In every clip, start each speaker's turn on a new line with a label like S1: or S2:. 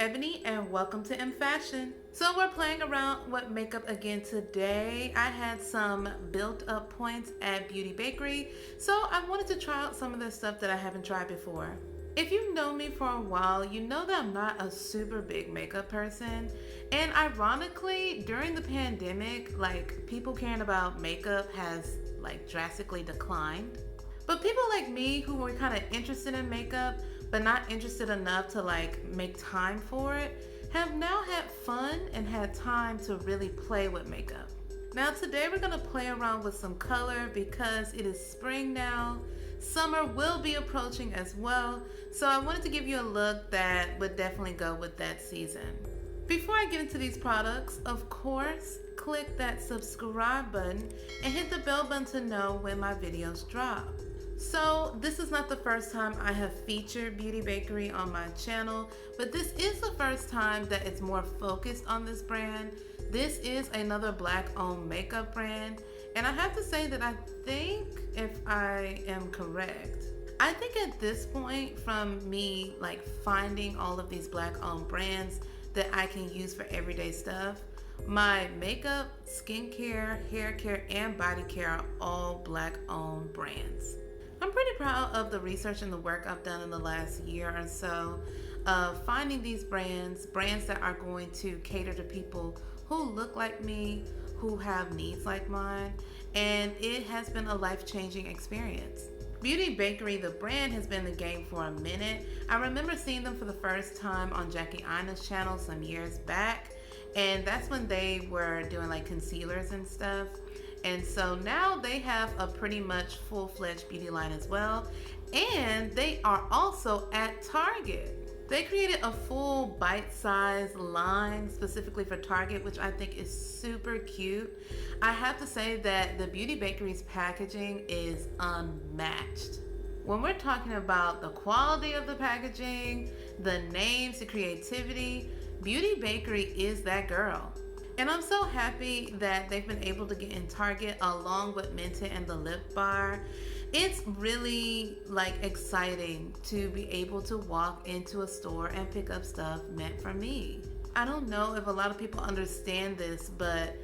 S1: Ebony and welcome to EMMFASHION. So we're playing around with makeup again today. I had some built up points at Beauty Bakerie, so I wanted to try out some of the stuff that I haven't tried before. If you've known me for a while, you know that I'm not a super big makeup person. And ironically, during the pandemic, people caring about makeup has drastically declined. But people like me who were kind of interested in makeup but not interested enough to make time for it have now had fun and had time to really play with makeup. Now today we're going to play around with some color because it is spring now. Summer will be approaching as well, so I wanted to give you a look that would definitely go with that season. Before I get into these products, of course, click that subscribe button and hit the bell button to know when my videos drop. So this is not the first time I have featured Beauty Bakerie on my channel, but this is the first time that it's more focused on this brand. This is another Black-owned makeup brand, and I have to say that I think, if I am correct, I think at this point, from me finding all of these Black-owned brands that I can use for everyday stuff, my makeup, skincare, hair care, and body care are all Black-owned brands. I'm pretty proud of the research and the work I've done in the last year or so of finding these brands that are going to cater to people who look like me, who have needs like mine, and it has been a life-changing experience. Beauty Bakerie, the brand, has been in the game for a minute. I remember seeing them for the first time on Jackie Aina's channel some years back, and that's when they were doing concealers and stuff. And so now they have a pretty much full-fledged beauty line as well, and they are also at Target. They created a full bite-sized line specifically for Target, which I think is super cute. I have to say that the Beauty Bakerie's packaging is unmatched. When we're talking about the quality of the packaging, the names, the creativity, Beauty Bakerie is that girl. And I'm so happy that they've been able to get in Target along with Minty and the lip bar. It's really exciting to be able to walk into a store and pick up stuff meant for me. I don't know if a lot of people understand this, but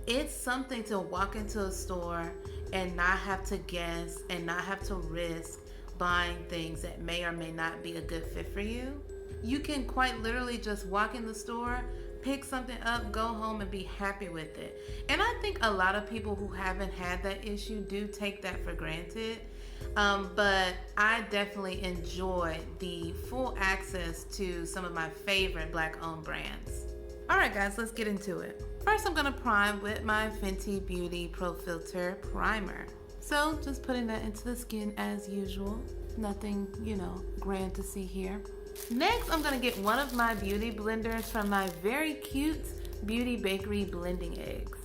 S1: it's something to walk into a store and not have to guess and not have to risk buying things that may or may not be a good fit for you. You can quite literally just walk in the store, pick something up, go home, and be happy with it. And I think a lot of people who haven't had that issue do take that for granted. But I definitely enjoy the full access to some of my favorite Black-owned brands. Alright guys, let's get into it. First I'm going to prime with my Fenty Beauty Pro Filter Primer. So just putting that into the skin as usual. Nothing, grand to see here. Next, I'm going to get one of my beauty blenders from my very cute Beauty Bakerie blending eggs.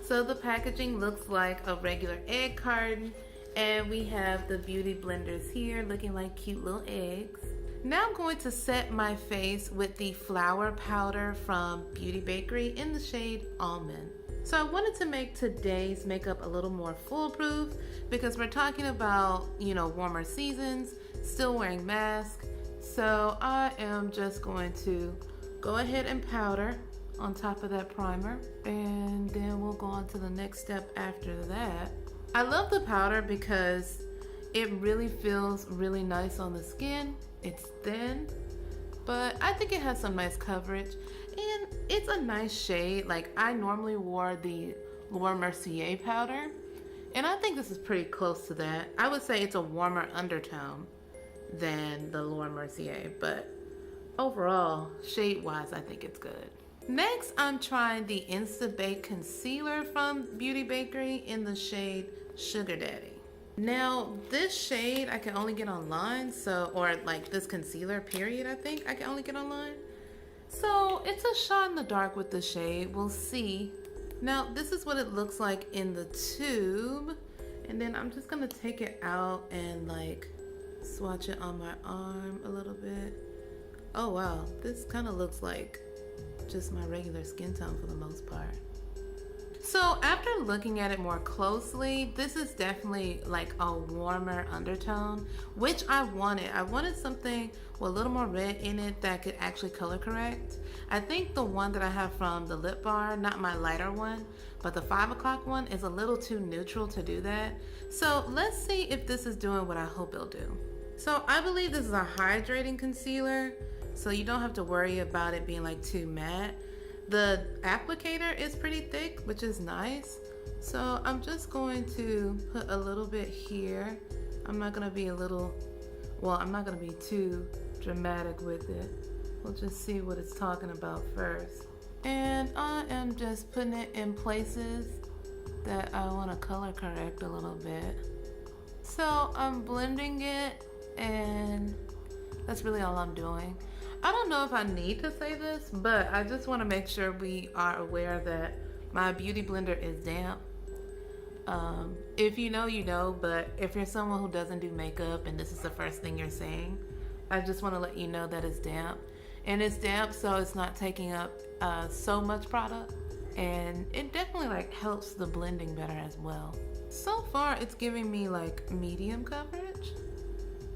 S1: So the packaging looks like a regular egg carton, and we have the beauty blenders here looking like cute little eggs. Now I'm going to set my face with the flour powder from Beauty Bakerie in the shade Almond. So I wanted to make today's makeup a little more foolproof because we're talking about, warmer seasons, still wearing masks. So I am just going to go ahead and powder on top of that primer, and then we'll go on to the next step after that. I love the powder because it really feels really nice on the skin. It's thin, but I think it has some nice coverage, and it's a nice shade. I normally wore the Laura Mercier powder, and I think this is pretty close to that. I would say it's a warmer undertone than the Laura Mercier, but overall, shade-wise, I think it's good. Next, I'm trying the Insta Bake Concealer from Beauty Bakerie in the shade Sugar Daddy. Now, this shade I can only get online, or this concealer period, I think I can only get online. So it's a shot in the dark with the shade, we'll see. Now, this is what it looks like in the tube, and then I'm just gonna take it out and swatch it on my arm a little bit. Oh wow, this kind of looks like just my regular skin tone for the most part. So after looking at it more closely, this is definitely like a warmer undertone, which I wanted. I wanted something with a little more red in it that could actually color correct. I think the one that I have from the lip bar, not my lighter one, but the 5 o'clock one is a little too neutral to do that. So let's see if this is doing what I hope it'll do. So I believe this is a hydrating concealer, so you don't have to worry about it being like too matte. The applicator is pretty thick, which is nice. So I'm just going to put a little bit here. I'm not gonna be I'm not gonna be too dramatic with it. We'll just see what it's talking about first. And I am just putting it in places that I wanna color correct a little bit. So I'm blending it, and that's really all I'm doing. I don't know if I need to say this, but I just want to make sure we are aware that my beauty blender is damp. If you know, you know, but if you're someone who doesn't do makeup and this is the first thing you're saying, I just want to let you know that it's damp. And it's damp, so it's not taking up so much product, and it definitely like helps the blending better as well. So far it's giving me like medium coverage.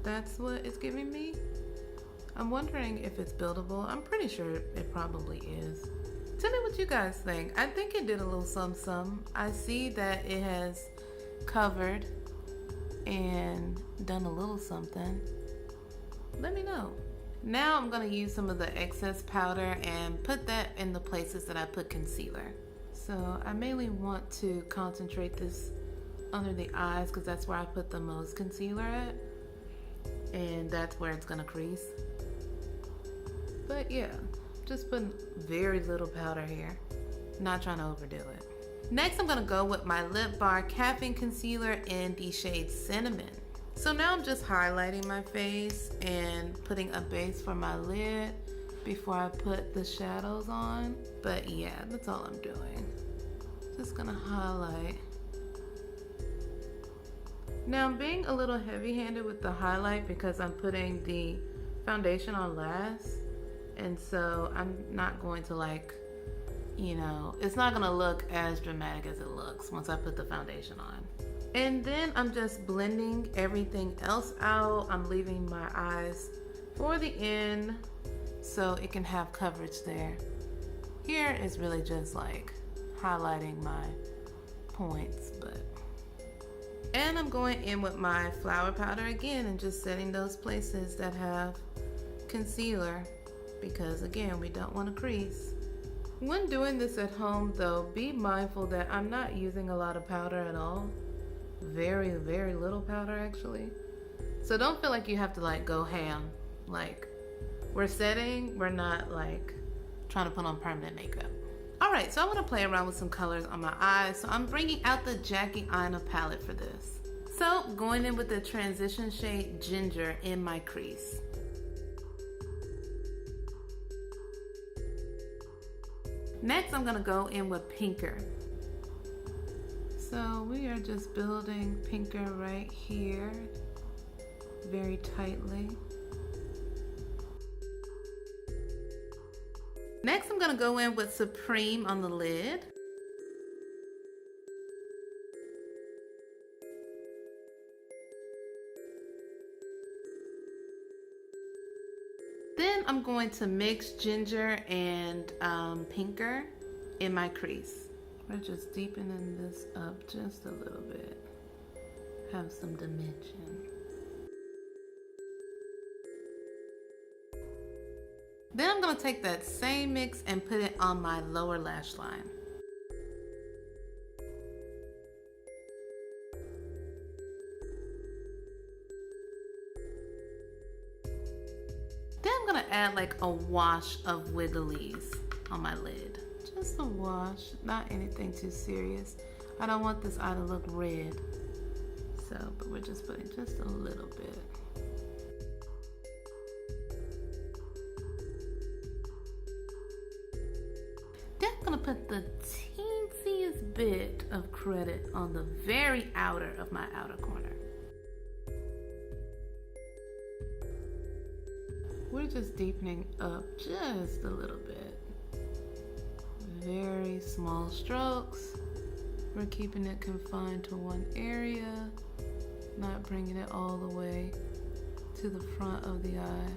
S1: That's what it's giving me. I'm wondering if it's buildable. I'm pretty sure it probably is. Tell me what you guys think. I think it did a little some. I see that it has covered and done a little something. Let me know. Now I'm gonna use some of the excess powder and put that in the places that I put concealer. So I mainly want to concentrate this under the eyes because that's where I put the most concealer at. And that's where it's gonna crease. But yeah, just putting very little powder here. Not trying to overdo it. Next, I'm gonna go with my Lip Bar Caffeine Concealer in the shade Cinnamon. So now I'm just highlighting my face and putting a base for my lid before I put the shadows on. But yeah, that's all I'm doing. Just gonna highlight. Now I'm being a little heavy-handed with the highlight because I'm putting the foundation on last. And so I'm not going to like, you know, it's not gonna look as dramatic as it looks once I put the foundation on. And then I'm just blending everything else out. I'm leaving my eyes for the end so it can have coverage there. Here is really just like highlighting my points, and I'm going in with my flower powder again and just setting those places that have concealer because again, we don't want to crease. When doing this at home though, be mindful that I'm not using a lot of powder at all. Very, very little powder actually. So don't feel like you have to like go ham. Like we're setting, we're not like trying to put on permanent makeup. Alright, so I want to play around with some colors on my eyes. So I'm bringing out the Jackie Aina palette for this. So going in with the transition shade Ginger in my crease. Next, I'm gonna go in with Pinker. So we are just building Pinker right here, very tightly. Next, I'm gonna go in with Supreme on the lid. Then I'm going to mix Ginger and Pinker in my crease. We're just deepening this up just a little bit. Have some dimension. Then I'm going to take that same mix and put it on my lower lash line. Then I'm going to add like a wash of Wigglies on my lid. Just a wash, not anything too serious. I don't want this eye to look red. But we're just putting just a little bit. Then I'm gonna put the teensiest bit of credit on the very outer of my outer corner. We're just deepening up just a little bit. Very small strokes. We're keeping it confined to one area, not bringing it all the way to the front of the eye.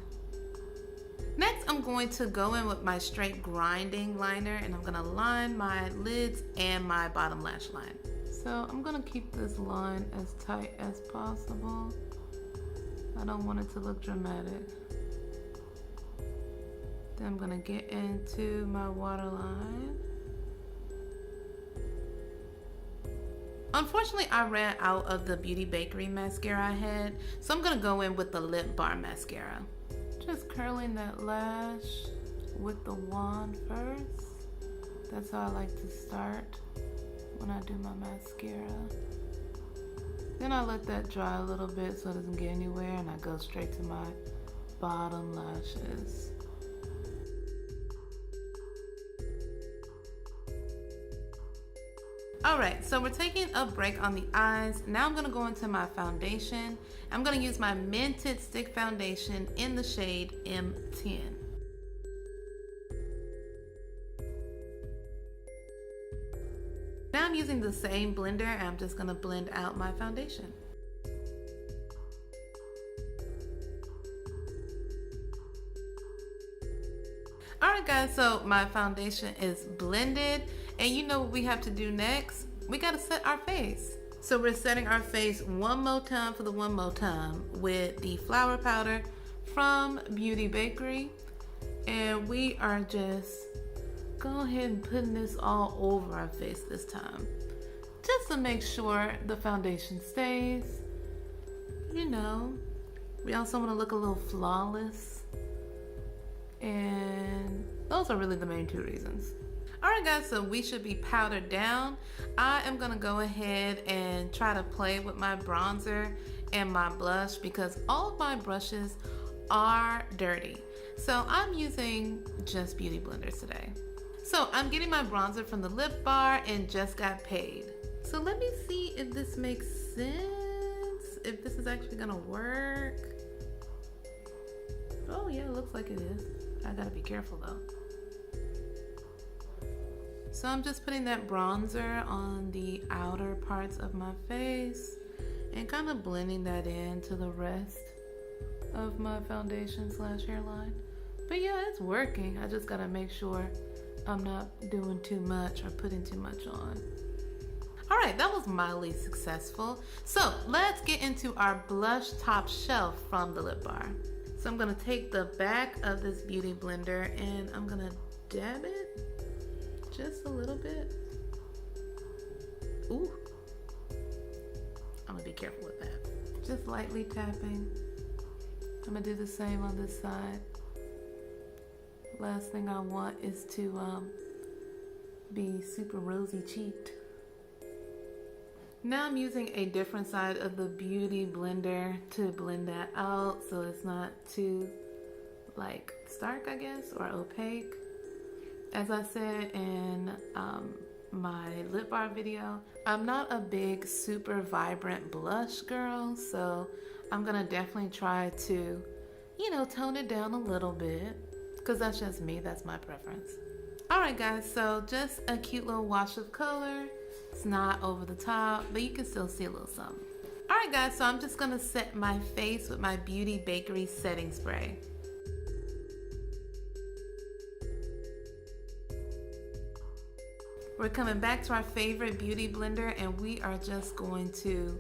S1: Next, I'm going to go in with my straight grinding liner, and I'm gonna line my lids and my bottom lash line. So I'm gonna keep this line as tight as possible. I don't want it to look dramatic. Then I'm gonna get into my waterline. Unfortunately, I ran out of the Beauty Bakerie mascara I had, so I'm gonna go in with the Lip Bar mascara. Just curling that lash with the wand first. That's how I like to start when I do my mascara. Then I let that dry a little bit so it doesn't get anywhere, and I go straight to my bottom lashes. Alright, so we're taking a break on the eyes. Now I'm going to go into my foundation. I'm going to use my Mented Stick Foundation in the shade M10. Now I'm using the same blender, and I'm just going to blend out my foundation. Alright guys, so my foundation is blended, and you know what we have to do next? We gotta set our face. So we're setting our face one more time for the one more time with the flour powder from Beauty Bakerie. And we are just go ahead and putting this all over our face this time, just to make sure the foundation stays. You know, we also want to look a little flawless. And those are really the main two reasons. Alright guys, so we should be powdered down. I am gonna go ahead and try to play with my bronzer and my blush because all of my brushes are dirty. So I'm using just beauty blenders today. So I'm getting my bronzer from the Lip Bar and Just Got Paid. So let me see if this makes sense, if this is actually gonna work. Oh yeah, it looks like it is. I gotta be careful though. So I'm just putting that bronzer on the outer parts of my face and kind of blending that into the rest of my foundation slash hairline. But yeah, it's working. I just gotta make sure I'm not doing too much or putting too much on. Alright, that was mildly successful. So let's get into our blush top shelf from the Lip Bar. So I'm gonna take the back of this beauty blender and I'm gonna dab it just a little bit. Ooh, I'm gonna be careful with that. Just lightly tapping. I'm gonna do the same on this side. Last thing I want is to be super rosy cheeked. Now I'm using a different side of the beauty blender to blend that out so it's not too like stark, I guess, or opaque. As I said in my Lip Bar video, I'm not a big super vibrant blush girl, so I'm gonna definitely try to, you know, tone it down a little bit because that's just me, that's my preference. Alright guys, so just a cute little wash of color. It's not over the top, but you can still see a little something. Alright guys, so I'm just gonna set my face with my Beauty Bakerie setting spray. We're coming back to our favorite beauty blender and we are just going to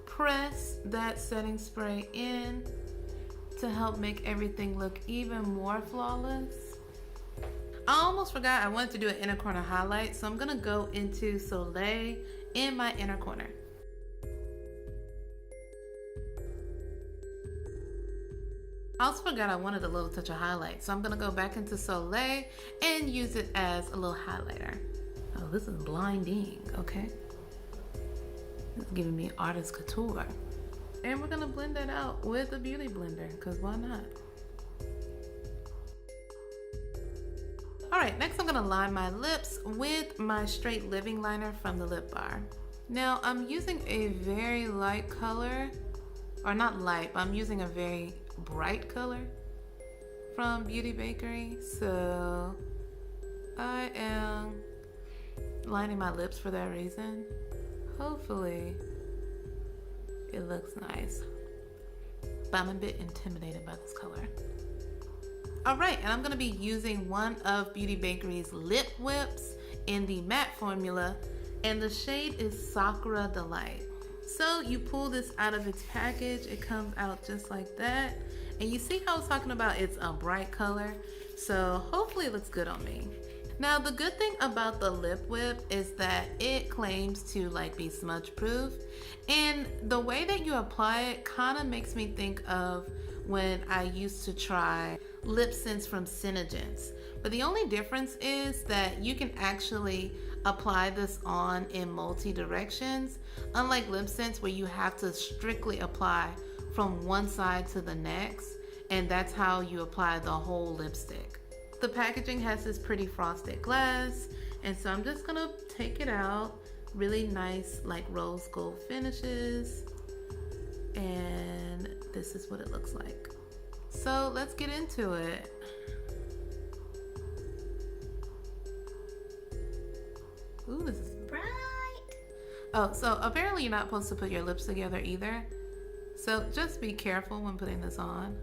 S1: press that setting spray in to help make everything look even more flawless. I almost forgot I wanted to do an inner corner highlight, so I'm gonna go into Soleil in my inner corner. I also forgot I wanted a little touch of highlight, so I'm gonna go back into Soleil and use it as a little highlighter. Oh, this is blinding, okay? This is giving me artist couture. And we're gonna blend that out with a beauty blender, because why not? Alright, next I'm gonna line my lips with my Straight Living liner from the Lip Bar. Now I'm using a very light color, or not light, but I'm using a very bright color from Beauty Bakerie. So I am lining my lips for that reason. Hopefully it looks nice. But I'm a bit intimidated by this color. Alright, and I'm going to be using one of Beauty Bakerie's lip whips in the matte formula, and the shade is Sakura Delight. So you pull this out of its package, it comes out just like that, and you see how I was talking about it's a bright color, so hopefully it looks good on me. Now the good thing about the lip whip is that it claims to like be smudge proof, and the way that you apply it kind of makes me think of when I used to try lip scents from Senegence. But the only difference is that you can actually apply this on in multi directions, unlike lip scents where you have to strictly apply from one side to the next, and that's how you apply the whole lipstick. The packaging has this pretty frosted glass, and so I'm just gonna take it out. Really nice like rose gold finishes, and this is what it looks like. So let's get into it. Ooh, this is bright. Oh, so apparently you're not supposed to put your lips together either. So just be careful when putting this on.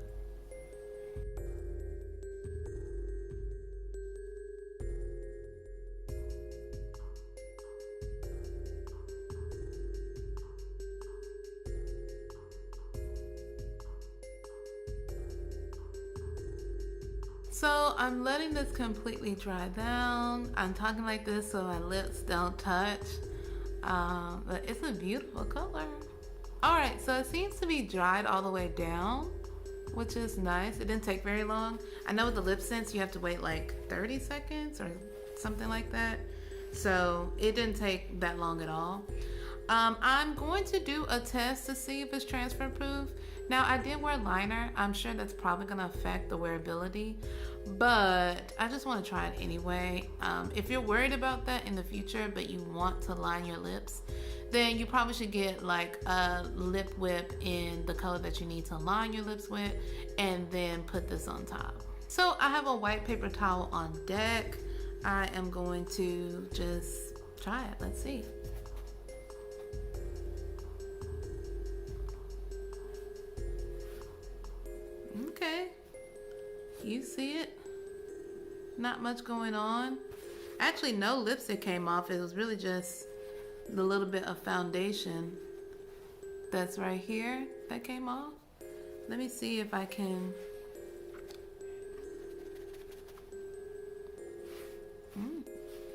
S1: So I'm letting this completely dry down. I'm talking like this so my lips don't touch, but it's a beautiful color. All right, so it seems to be dried all the way down, which is nice. It didn't take very long. I know with the lip scents you have to wait like 30 seconds or something like that, so it didn't take that long at all. I'm going to do a test to see if it's transfer proof. Now I did wear liner. I'm sure that's probably gonna affect the wearability, but I just want to try it anyway. If you're worried about that in the future but you want to line your lips, then you probably should get like a lip whip in the color that you need to line your lips with, and then put this on top. So I have a white paper towel on deck. I am going to just try it. Let's see. Okay, you see it? Not much going on. Actually, no lipstick came off. It was really just the little bit of foundation that's right here that came off. Let me see if I can.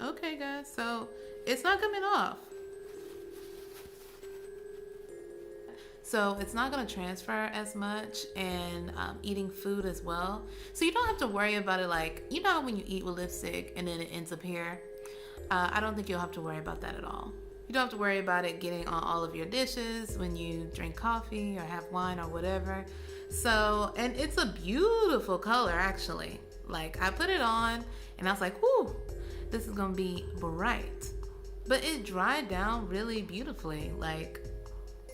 S1: Okay, guys, so it's not coming off. So it's not going to transfer as much, and eating food as well. So you don't have to worry about it like, you know when you eat with lipstick and then it ends up here? I don't think you'll have to worry about that at all. You don't have to worry about it getting on all of your dishes when you drink coffee or have wine or whatever. So, and it's a beautiful color actually. Like I put it on and I was like, whoo, this is going to be bright. But it dried down really beautifully. Like,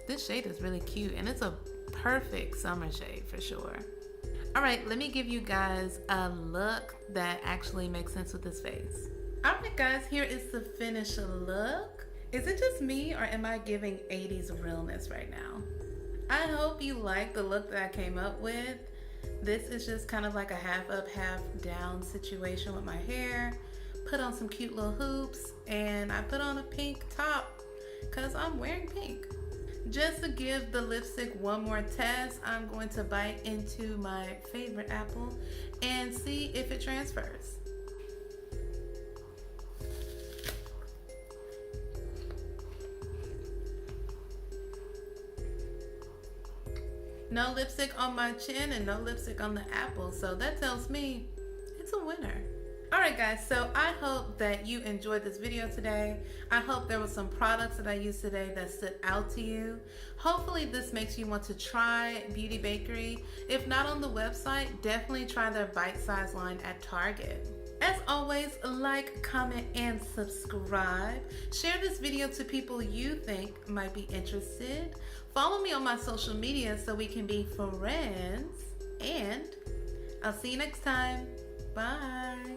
S1: this shade is really cute, and it's a perfect summer shade for sure. All right, let me give you guys a look that actually makes sense with this face. All right, guys, here is the finished look. Is it just me, or am I giving 80s realness right now? I hope you like the look that I came up with. This is just kind of like a half up, half down situation with my hair. Put on some cute little hoops, and I put on a pink top because I'm wearing pink. Just to give the lipstick one more test, I'm going to bite into my favorite apple and see if it transfers. No lipstick on my chin and no lipstick on the apple, so that tells me it's a winner. Alright guys, so I hope that you enjoyed this video today. I hope there were some products that I used today that stood out to you. Hopefully this makes you want to try Beauty Bakerie. If not on the website, definitely try their bite-size line at Target. As always, like, comment, and subscribe. Share this video to people you think might be interested. Follow me on my social media so we can be friends. And I'll see you next time. Bye.